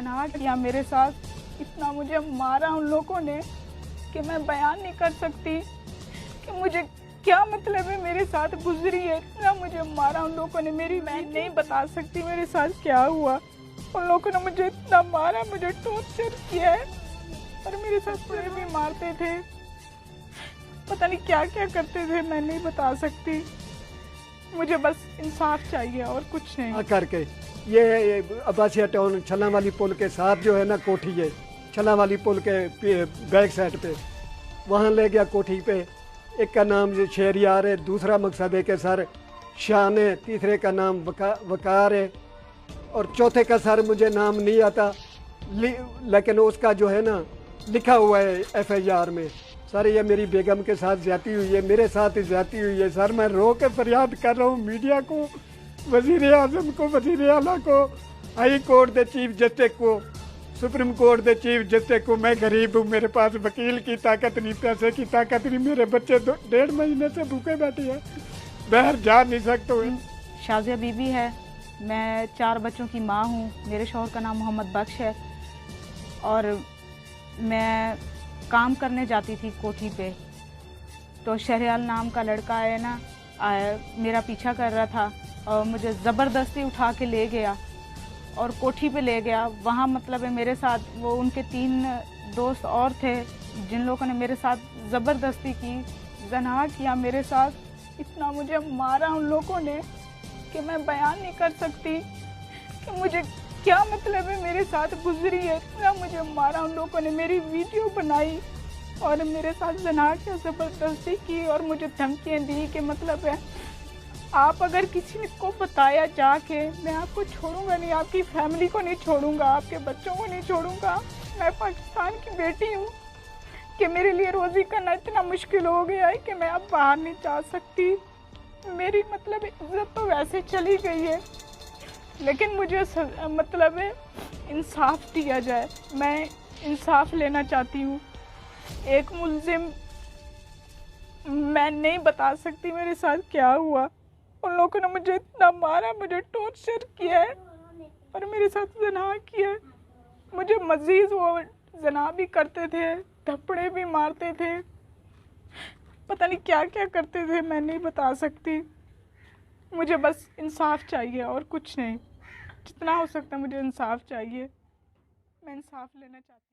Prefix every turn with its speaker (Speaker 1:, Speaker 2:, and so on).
Speaker 1: ज़ना किया मेरे साथ, इतना मुझे मारा उन लोगों ने कि मैं बयान नहीं कर सकती कि मुझे क्या मतलब है मेरे साथ गुजरी है। इतना मुझे मारा उन लोगों ने, मैं नहीं बता सकती मेरे साथ क्या हुआ। उन लोगों ने मुझे इतना मारा, मुझे टॉर्चर किया है और मेरे साथ पूरे भी मारते थे, पता नहीं क्या क्या करते थे, मैं नहीं बता सकती। मुझे बस इंसाफ चाहिए और कुछ नहीं।
Speaker 2: करके ये अब्बासिया टाउन छल्ला वाली पुल के साथ जो है ना कोठी है, छल्ला वाली पुल के बैक साइड पे, वहाँ ले गया कोठी पे। एक का नाम शेरियार है, दूसरा मकसद है कि सर शान है, तीसरे का नाम वकार है और चौथे का सर मुझे नाम नहीं आता, लेकिन उसका जो है ना लिखा हुआ है FIR में। सर ये मेरी बेगम के साथ ज्यादती हुई है, मेरे साथ ज्यादती हुई है। सर मैं रो के फरियाद कर रहा हूँ मीडिया को, वज़ीर आज़म को, वज़ीर आला को, हाई कोर्ट के चीफ जस्टिस को, सुप्रीम कोर्ट के चीफ जस्टिस को। मैं गरीब हूँ, मेरे पास वकील की ताकत नहीं, पैसे की ताकत नहीं, मेरे बच्चे 1.5 महीने से भूखे बैठे हैं, बाहर जा नहीं सकते हुए।
Speaker 1: शाज़िया बीबी है, मैं 4 बच्चों की माँ हूँ। मेरे शौहर का नाम मोहम्मद बख्श है और मैं काम करने जाती थी कोठी पे, तो शहरियाल नाम का लड़का है ना मेरा पीछा कर रहा था और मुझे ज़बरदस्ती उठा के ले गया और कोठी पे ले गया। वहाँ मतलब है मेरे साथ वो उनके 3 दोस्त और थे जिन लोगों ने मेरे साथ ज़बरदस्ती की, ज़ना किया मेरे साथ। इतना मुझे मारा उन लोगों ने कि मैं बयान नहीं कर सकती कि मुझे क्या मतलब है मेरे साथ गुजरी है। इतना मुझे मारा उन लोगों ने, मेरी वीडियो बनाई और मेरे साथ ज़ना किया, ज़बरदस्ती की और मुझे धमकियाँ दी कि मतलब है आप अगर किसी को बताया जाके, मैं आपको छोड़ूंगा नहीं, आपकी फैमिली को नहीं छोड़ूंगा, आपके बच्चों को नहीं छोड़ूंगा। मैं पाकिस्तान की बेटी हूँ कि मेरे लिए रोज़ी करना इतना मुश्किल हो गया है कि मैं अब बाहर नहीं जा सकती। मेरी मतलब इज्जत तो वैसे चली गई है, लेकिन मुझे मतलब है इंसाफ दिया जाए। मैं इंसाफ लेना चाहती हूँ। एक मुल्जिम, मैं नहीं बता सकती मेरे साथ क्या हुआ। उन लोगों ने मुझे इतना मारा, मुझे टॉर्चर किया है और मेरे साथ ज़ना किया है। मुझे मज़ीद वो ज़ना भी करते थे, थप्पड़े भी मारते थे, पता नहीं क्या क्या करते थे, मैं नहीं बता सकती। मुझे बस इंसाफ चाहिए और कुछ नहीं। जितना हो सकता है मुझे इंसाफ चाहिए। मैं इंसाफ लेना चाहती हूँ।